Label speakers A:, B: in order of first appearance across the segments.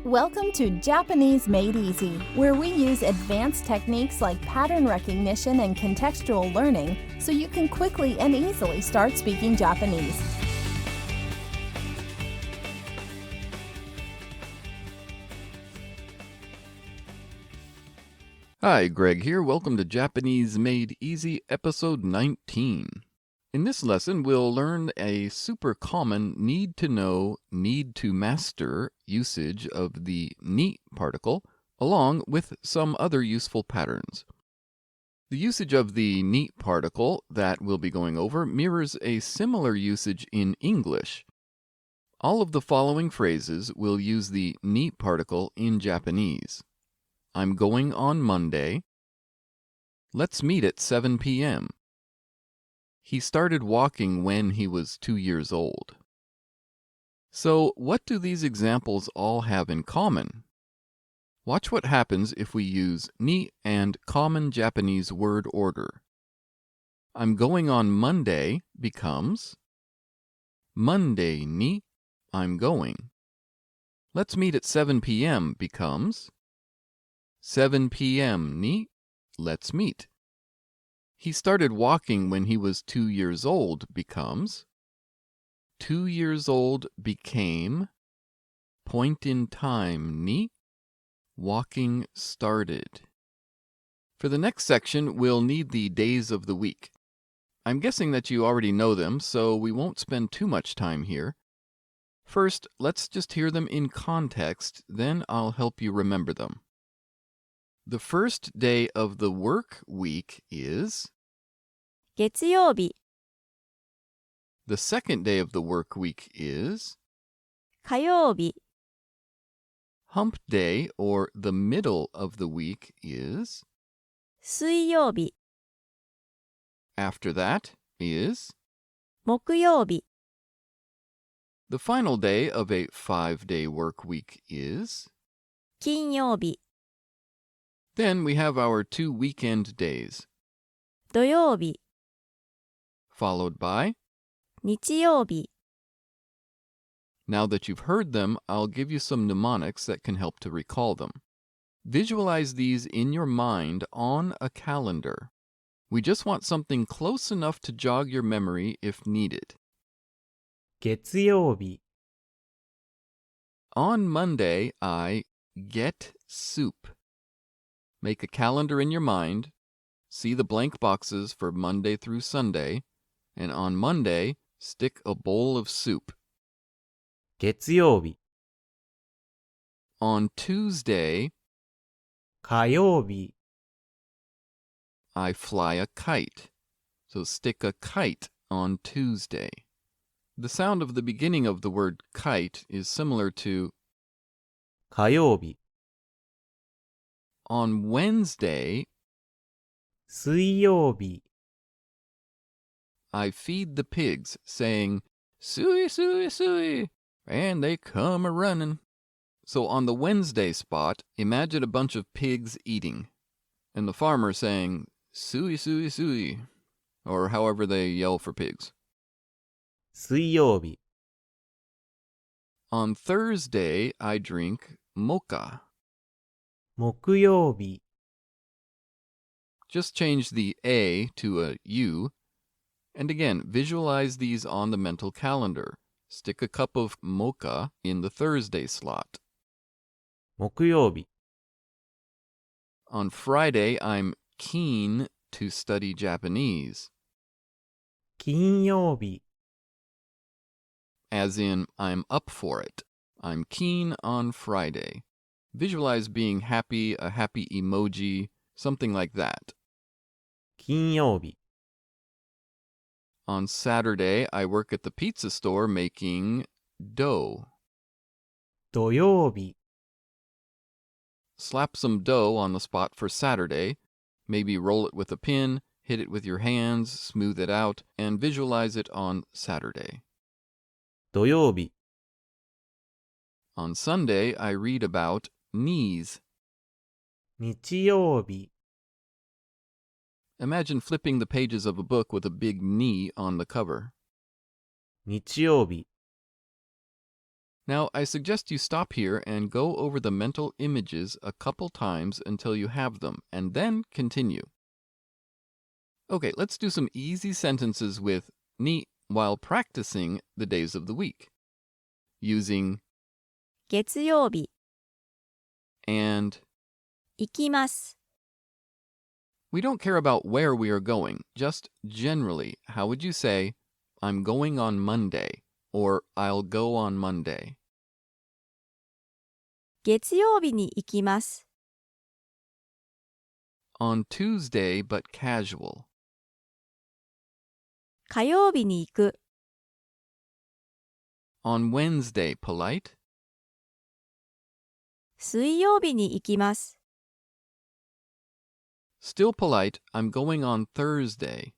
A: Welcome to Japanese Made Easy, where we use advanced techniques like pattern recognition and contextual learning so you can quickly and easily start speaking Japanese.
B: Hi, Greg here. Welcome to Japanese Made Easy, episode 19. In this lesson, we'll learn a super common need-to-know, need-to-master usage of the ni particle, along with some other useful patterns. The usage of the ni particle that we'll be going over mirrors a similar usage in English. All of the following phrases will use the ni particle in Japanese. I'm going on Monday. Let's meet at 7 p.m. He started walking when he was 2 years old. So, what do these examples all have in common? Watch what happens if we use ni and common Japanese word order. I'm going on Monday becomes Monday ni I'm going. Let's meet at 7 p.m. becomes 7 p.m. ni let's meet. He started walking when he was 2 years old becomes 2 years old became point in time ni walking started. For the next section, we'll need the days of the week. I'm guessing that you already know them, so we won't spend too much time here. First, let's just hear them in context, then I'll help you remember them. The first day of the work week is
C: 月曜日、
B: the second day of the work week is
C: 火曜日、
B: hump day, or the middle of the week is
C: 水曜日、
B: after that is
C: 木曜日、
B: the final day of a 5-day work week is
C: 金曜日、
B: then we have our 2 weekend days,
C: 土曜日、
B: followed by.
C: 日曜日、
B: Now that you've heard them, I'll give you some mnemonics that can help to recall them. Visualize these in your mind on a calendar. We just want something close enough to jog your memory if needed.
D: 月曜日、
B: On Monday, I get soup. Make a calendar in your mind. See the blank boxes for Monday through Sunday. And on Monday, stick a bowl of soup.
D: 月曜日、
B: On Tuesday,
D: 火曜日、
B: I fly a kite. So stick a kite on Tuesday. The sound of the beginning of the word kite is similar to.
D: 火曜日、
B: On Wednesday,
D: 水曜日、
B: I feed the pigs, saying, "Suey, suey, suey," and they come a-running. So on the Wednesday spot, imagine a bunch of pigs eating, and the farmer saying, "Suey, suey, suey," or however they yell for pigs.
D: 水曜日、
B: On Thursday, I drink mocha.
D: 木曜日、
B: Just change the A to a U. And again, visualize these on the mental calendar. Stick a cup of mocha in the Thursday slot.
D: 木曜日、
B: On Friday, I'm keen to study Japanese,
D: 金曜日、
B: as in, I'm up for it. I'm keen on Friday. Visualize being happy, a happy emoji, something like that.
D: 金曜日、
B: On Saturday, I work at the pizza store making dough.
D: 土曜日、
B: Slap some dough on the spot for Saturday. Maybe roll it with a pin, hit it with your hands, smooth it out, and visualize it on Saturday.
D: 土曜日、
B: On Sunday, I read about knees.
D: 日曜日、
B: Imagine flipping the pages of a book with a big knee on the cover.
D: 日曜日、
B: Now, I suggest you stop here and go over the mental images a couple times until you have them, and then continue. Okay, let's do some easy sentences with ni while practicing the days of the week, using
C: 月曜日、
B: and.
C: 行きます。
B: We don't care about where we are going, just generally, how would you say, I'm going on Monday, or I'll go on Monday?
C: 月曜日に行きます。
B: On Tuesday, but casual.
C: 火曜日に行く。
B: On Wednesday, polite.
C: 水曜日に行きます。
B: Still polite, I'm going on Thursday.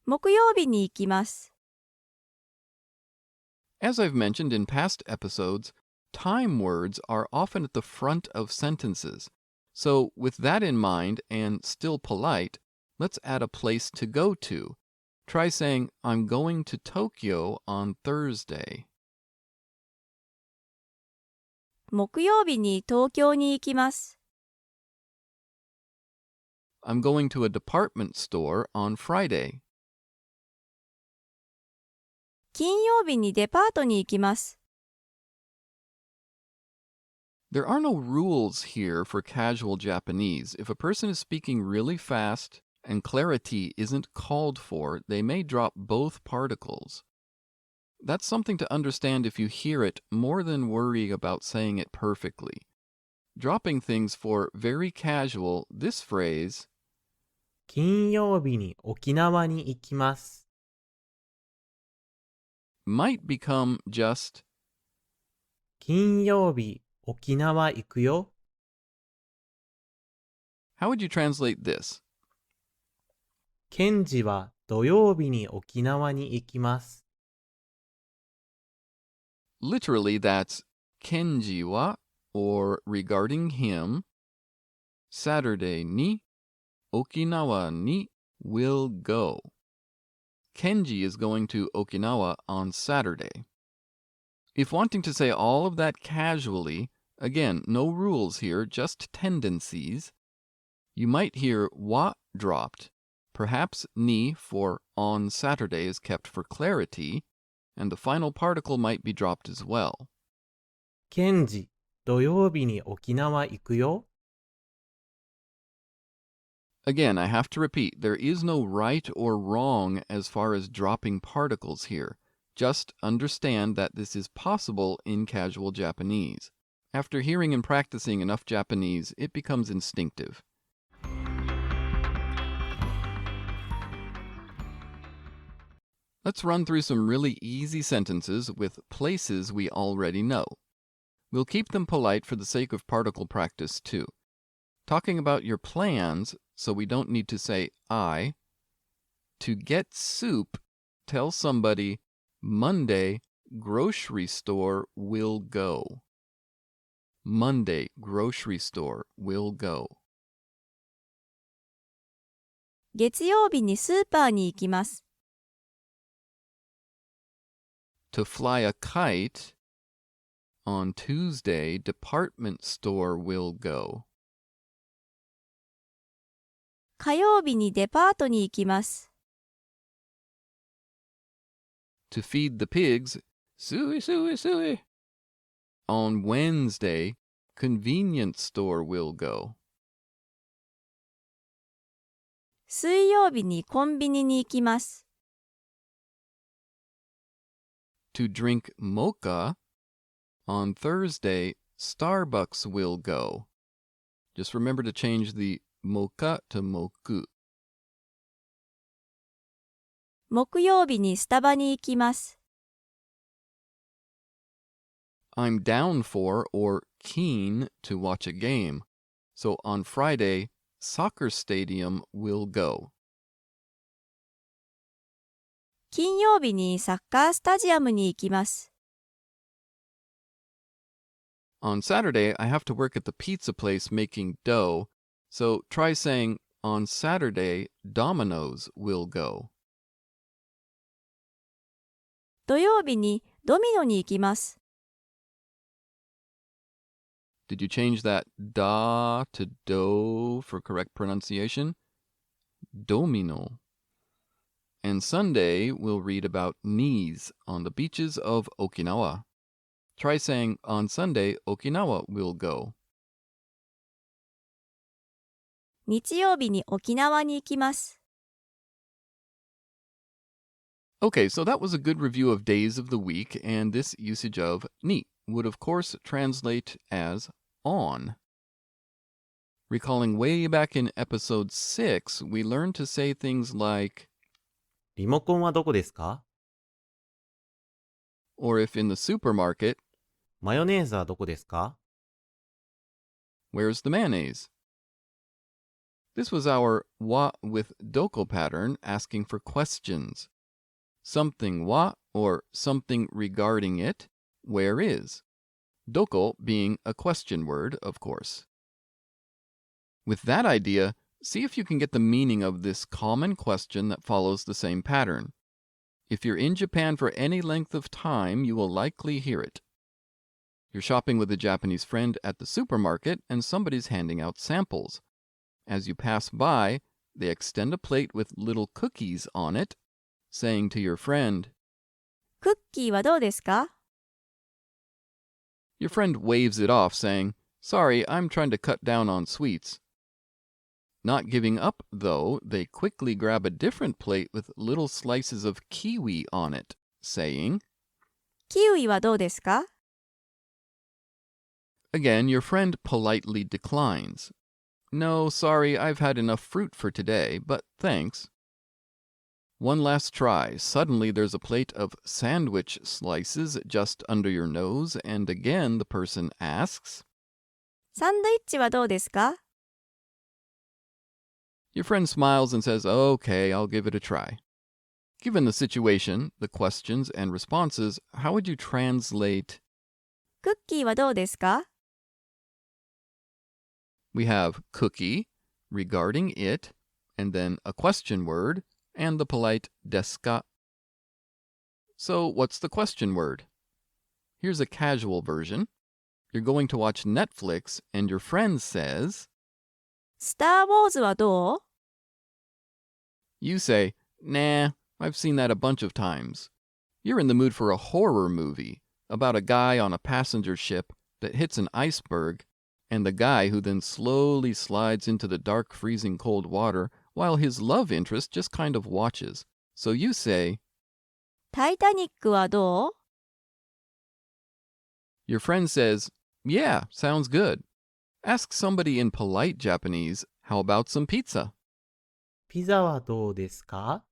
C: 木曜日に行きます。
B: As I've mentioned in past episodes, time words are often at the front of sentences. So, with that in mind and still polite, let's add a place to go to. Try saying, I'm going to Tokyo on Thursday.
C: 木曜日に東京に行きます。
B: I'm going to a department store on Friday.
C: 金曜日にデパートに行きます。
B: There are no rules here for casual Japanese. If a person is speaking really fast and clarity isn't called for, they may drop both particles. That's something to understand if you hear it more than worry about saying it perfectly. Dropping things for very casual, this phrase,
D: 金曜日に沖縄に行きます。
B: might become just,
D: 金曜日、沖縄行くよ。
B: how would you translate this?
D: ケンジは土曜日に沖縄に行きます。
B: Literally, that's Kenji wa, or regarding him, Saturday ni, Okinawa ni will go. Kenji is going to Okinawa on Saturday. If wanting to say all of that casually, again, no rules here, just tendencies, you might hear wa dropped. Perhaps ni for on Saturday is kept for clarity, and the final particle might be dropped as well.
D: ケンジ、土曜日に沖縄行くよ。
B: Again, I have to repeat, there is no right or wrong as far as dropping particles here. Just understand that this is possible in casual Japanese. After hearing and practicing enough Japanese, it becomes instinctive. Let's run through some really easy sentences with places we already know. We'll keep them polite for the sake of particle practice too. Talking about your plans, so we don't need to say I. To get soup, tell somebody, Monday, grocery store will go. Monday, grocery store will go.
C: 月曜日にスーパーに行きます。
B: To fly a kite, on Tuesday, department store will go.
C: 火曜日にデパートに行きます。
B: To feed the pigs, sui sui sui. On Wednesday, convenience store will go.
C: 水曜日にコンビニに行きます。
B: To drink mocha, on Thursday, Starbucks will go. Just remember to change the mocha to moku.
C: 木曜日にスタバに行きます。
B: I'm down for or keen to watch a game. So on Friday, soccer stadium will go.
C: 金曜日にサッカースタジアムに行きます。
B: On Saturday, I have to work at the pizza place making dough. So try saying, on Saturday, Domino's will go.
C: 土曜日にドミノに行きます。
B: Did you change that da to do for correct pronunciation? Domino. And Sunday, we'll read about knees on the beaches of Okinawa. Try saying, on Sunday, Okinawa will go.
C: 日曜日に沖縄に行きます。
B: Okay, so that was a good review of days of the week, and this usage of ni would of course translate as on. Recalling way back in episode 6, we learned to say things like,
D: リモコンはどこですか？
B: or if in the supermarket,
D: マヨネーズはどこですか？
B: where's the mayonnaise? This was our wa with doko pattern asking for questions. Something wa or something regarding it, where is? Doko being a question word, of course. With that idea, see if you can get the meaning of this common question that follows the same pattern. If you're in Japan for any length of time, you will likely hear it. You're shopping with a Japanese friend at the supermarket and somebody's handing out samples. As you pass by, they extend a plate with little cookies on it, saying to your friend,
C: クッキーはどうですか？
B: Your friend waves it off, saying, Sorry, I'm trying to cut down on sweets. Not giving up, though, they quickly grab a different plate with little slices of kiwi on it, saying,
C: キウイはどうですか？
B: Again, your friend politely declines. No, sorry, I've had enough fruit for today, but thanks. One last try. Suddenly there's a plate of sandwich slices just under your nose, and again the person asks,
C: サンドイッチはどうですか？
B: Your friend smiles and says, Okay, I'll give it a try. Given the situation, the questions and responses, how would you translate?
C: クッキーはどうですか？
B: We have cookie, regarding it, and then a question word, and the polite desu ka. So what's the question word? Here's a casual version. You're going to watch Netflix, and your friend says,
C: スター・ウォーズはどう？
B: You say, Nah, I've seen that a bunch of times. You're in the mood for a horror movie about a guy on a passenger ship that hits an iceberg, and the guy who then slowly slides into the dark, freezing cold water while his love interest just kind of watches. So you say,
C: タイタニックはどう？
B: Your friend says, Yeah, sounds good. Ask somebody in polite Japanese, How about some pizza?
D: ピザはどうですか？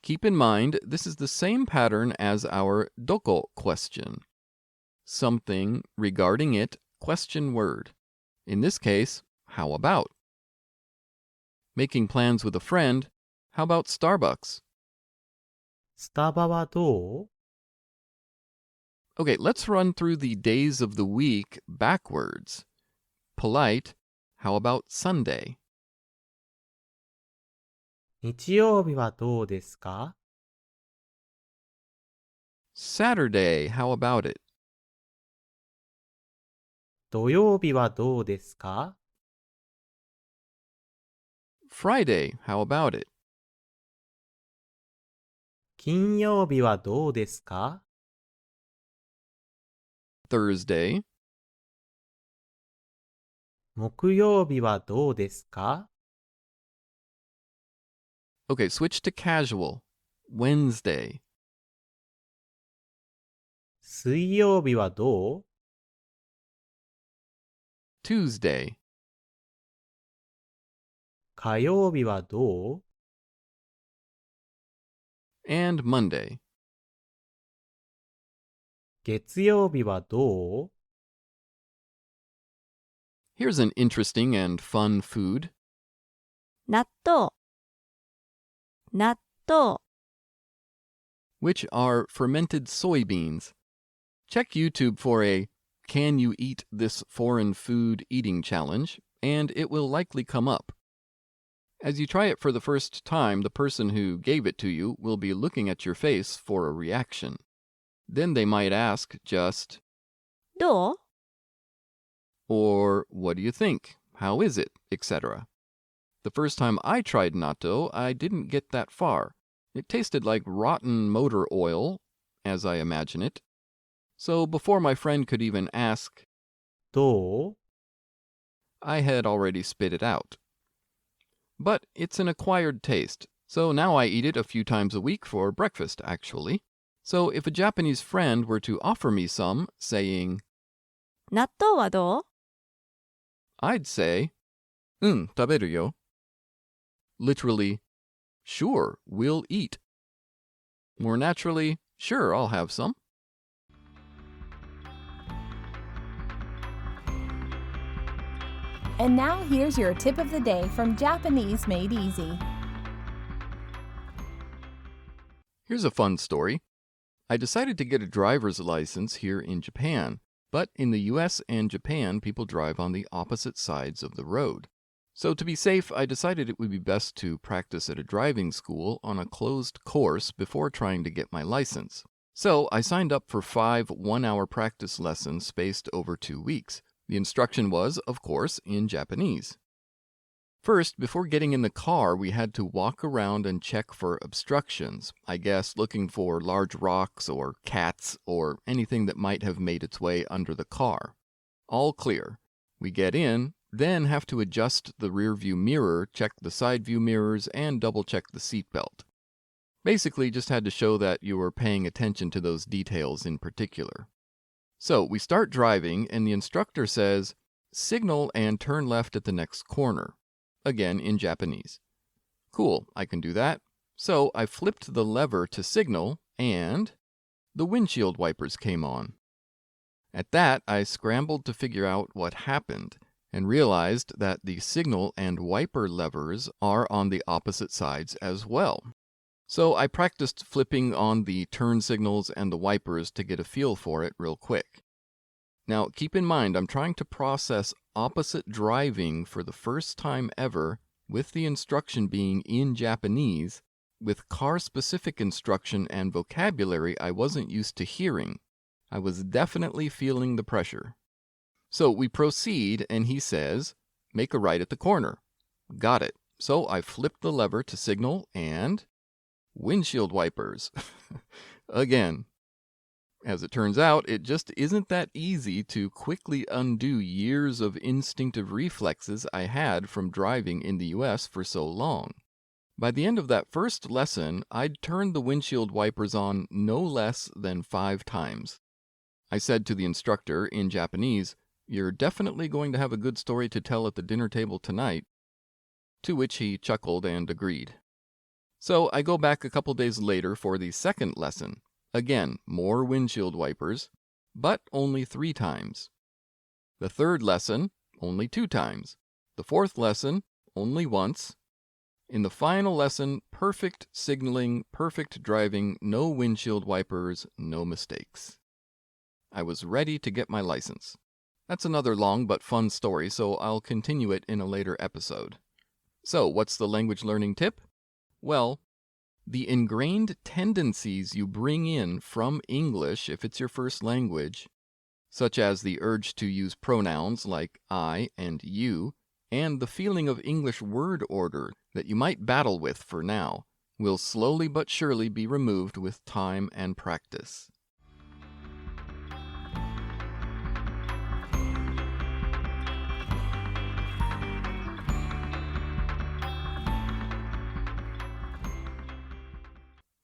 B: Keep in mind, this is the same pattern as our doko question. Something regarding it, question word. In this case, how about? Making plans with a friend, how about Starbucks?
D: スタバはどう？
B: Okay, let's run through the days of the week backwards. Polite, how about Sunday?
D: 日曜日はどうですか？
B: Saturday, how about it?
D: 土曜日はどうですか？
B: Friday, how about it?
D: 金曜日はどうですか？
B: Thursday,
D: 木曜日はどうですか？
B: Okay, switch to casual. Wednesday,
D: 水曜日はどう？
B: Tuesday,
D: 火曜日はどう？
B: and Monday.
D: 月曜日はどう？
B: Here's an interesting and fun food.
C: 納豆。納豆。
B: which are fermented soybeans. Check YouTube for a Can You Eat This Foreign Food Eating Challenge, and it will likely come up. As you try it for the first time, the person who gave it to you will be looking at your face for a reaction. Then they might ask just,
C: どう
B: or what do you think? How is it? Etc. The first time I tried natto, I didn't get that far. It tasted like rotten motor oil, as I imagine it. So before my friend could even ask,
D: どう
B: I had already spit it out. But it's an acquired taste, so now I eat it a few times a week for breakfast, actually. So if a Japanese friend were to offer me some, saying,
C: 納豆はどう
B: I'd say, 食べるよ. Literally, sure, we'll eat. More naturally, sure, I'll have some.
A: And now here's your tip of the day from Japanese Made Easy.
B: Here's a fun story. I decided to get a driver's license here in Japan, but in the US and Japan, people drive on the opposite sides of the road. So to be safe, I decided it would be best to practice at a driving school on a closed course before trying to get my license. So I signed up for 5 one-hour practice lessons spaced over 2 weeks. The instruction was, of course, in Japanese. First, before getting in the car, we had to walk around and check for obstructions, I guess looking for large rocks or cats or anything that might have made its way under the car. All clear. We get in, then have to adjust the rear view mirror, check the side view mirrors, and double-check the seatbelt. Basically, just had to show that you were paying attention to those details in particular. So we start driving, and the instructor says, signal and turn left at the next corner. Again in Japanese. Cool, I can do that. So I flipped the lever to signal, and the windshield wipers came on. At that, I scrambled to figure out what happened, and realized that the signal and wiper levers are on the opposite sides as well. So I practiced flipping on the turn signals and the wipers to get a feel for it real quick. Now, keep in mind, I'm trying to process opposite driving for the first time ever, with the instruction being in Japanese, with car-specific instruction and vocabulary I wasn't used to hearing. I was definitely feeling the pressure. So we proceed, and he says, make a right at the corner. Got it. So I flipped the lever to signal, and windshield wipers. Again. As it turns out, it just isn't that easy to quickly undo years of instinctive reflexes I had from driving in the US for so long. By the end of that first lesson, I'd turned the windshield wipers on no less than 5 times. I said to the instructor in Japanese, "You're definitely going to have a good story to tell at the dinner table tonight," to which he chuckled and agreed. So I go back a couple days later for the second lesson. Again, more windshield wipers, but only 3 times. The third lesson, only 2 times. The fourth lesson, only once. In the final lesson, perfect signaling, perfect driving, no windshield wipers, no mistakes. I was ready to get my license. That's another long but fun story, so I'll continue it in a later episode. So, what's the language learning tip? Well, the ingrained tendencies you bring in from English if it's your first language, such as the urge to use pronouns like I and you, and the feeling of English word order that you might battle with for now, will slowly but surely be removed with time and practice.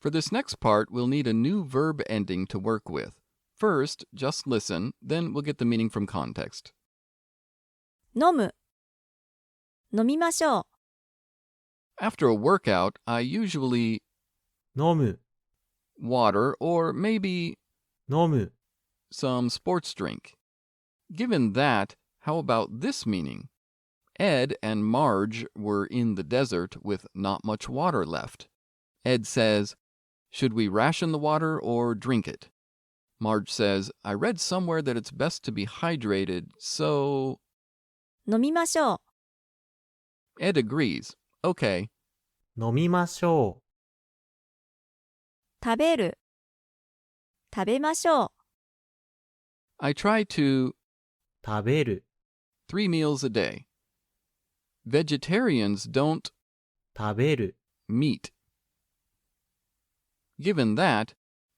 B: For this next part, we'll need a new verb ending to work with. First, just listen, then we'll get the meaning from context.
C: 飲む飲みましょう
B: After a workout, I usually
D: 飲む
B: water or maybe
D: 飲む
B: some sports drink. Given that, how about this meaning? Ed and Marge were in the desert with not much water left. Ed says, "Should we ration the water or drink it?" Marge says, "I read somewhere that it's best to be hydrated, so..."
C: 飲みましょう
B: Ed agrees. okay.
D: 飲みましょ
C: 食べる。食べましょう。
B: I try to
D: う。食べる。
B: 3 meals a day. Vegetarians don't
D: 食べる。
B: meat. Given that,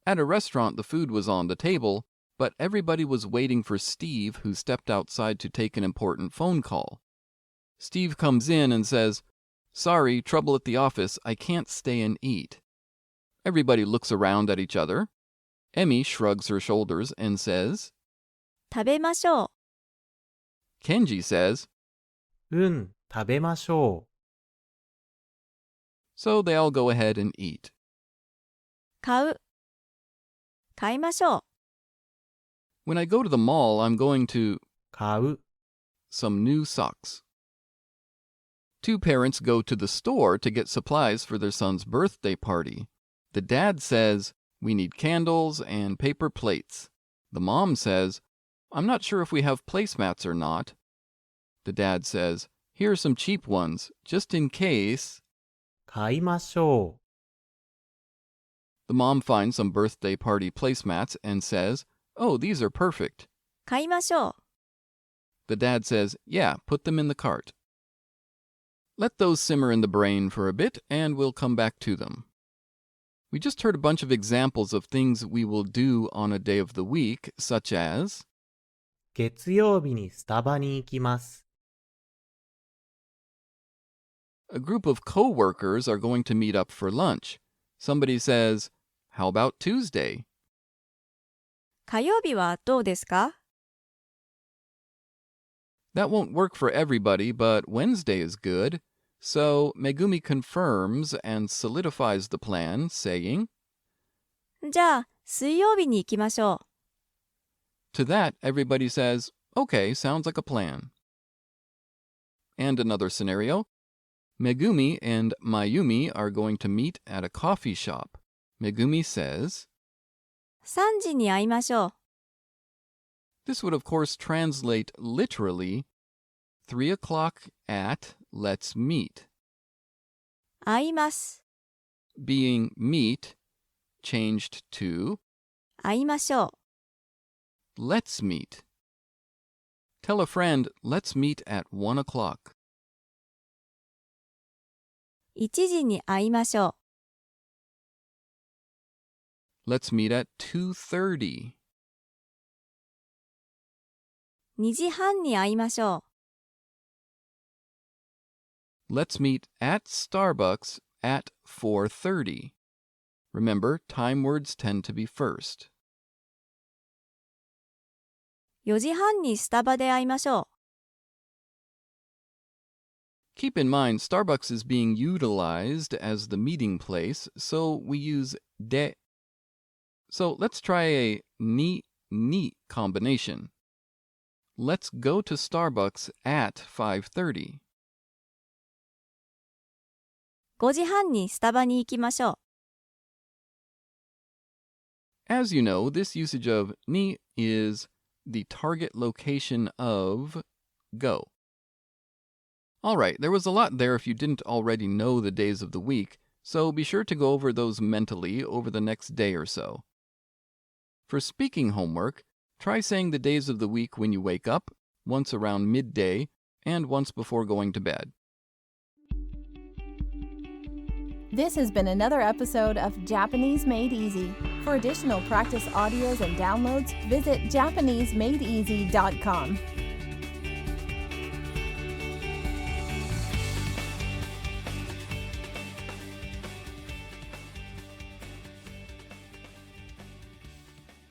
B: at a restaurant the food was on the table, but everybody was waiting for Steve, who stepped outside to take an important phone call. Steve comes in and says, "Sorry, trouble at the office, I can't stay and eat." Everybody looks around at each other. Emmy shrugs her shoulders and says,
C: 食べましょう。
B: Kenji says,
D: うん、食べましょ
B: so they all go ahead and eat.
C: 買う。買いましょう。
B: When I go to the mall, I'm going to
D: う。買う。
B: some new socks. Two parents go to the store to get supplies for their son's birthday party. The dad says, "We need candles and paper plates." The mom says, "I'm not sure if we have placemats or not." The dad says, "Here are some cheap ones, just in case."
D: 買いましょ
B: The mom finds some birthday party placemats and says, "Oh, these are perfect."
C: 買いましょう。
B: The dad says, "Yeah, put them in the cart." Let those simmer in the brain for a bit, and we'll come back to them. We just heard a bunch of examples of things we will do on a day of the week, such as
D: う。月曜日にスタバに行きます。
B: a group of co-workers are going to meet up for lunch. Somebody says, "How about Tuesday?"
C: 火曜日はどうですか？
B: That won't work for everybody, but Wednesday is good. So Megumi confirms and solidifies the plan, saying,
C: じゃあ、水曜日に行きましょう。
B: To that, everybody says, "Okay, sounds like a plan." And another scenario. Megumi and Mayumi are going to meet at a coffee shop. Megumi says,
C: 3時に会いましょう。
B: this would of course translate literally, 3 o'clock at let's meet.
C: 会います。
B: Being meet changed to
C: 会いましょう。
B: let's meet. Tell a friend, let's meet at 1 o'clock.
C: 1時に会いましょ
B: Let's meet at 2:30.
C: う。2時半に会いましょ
B: Let's meet at Starbucks at 4:30. Remember, time words tend to be first.
C: う。4時半にスタバで会いましょ
B: Keep in mind, Starbucks is being utilized as the meeting place, so we use de. So let's try a ni combination. Let's go to Starbucks at 5:30.
C: う。5時半にスタバに行きましょう。
B: As you know, this usage of ni is the target location of go. All right, there was a lot there if you didn't already know the days of the week, so be sure to go over those mentally over the next day or so. For speaking homework, try saying the days of the week when you wake up, once around midday, and once before going to bed.
A: This has been another episode of Japanese Made Easy. For additional practice audios and downloads, visit JapaneseMadeEasy.com.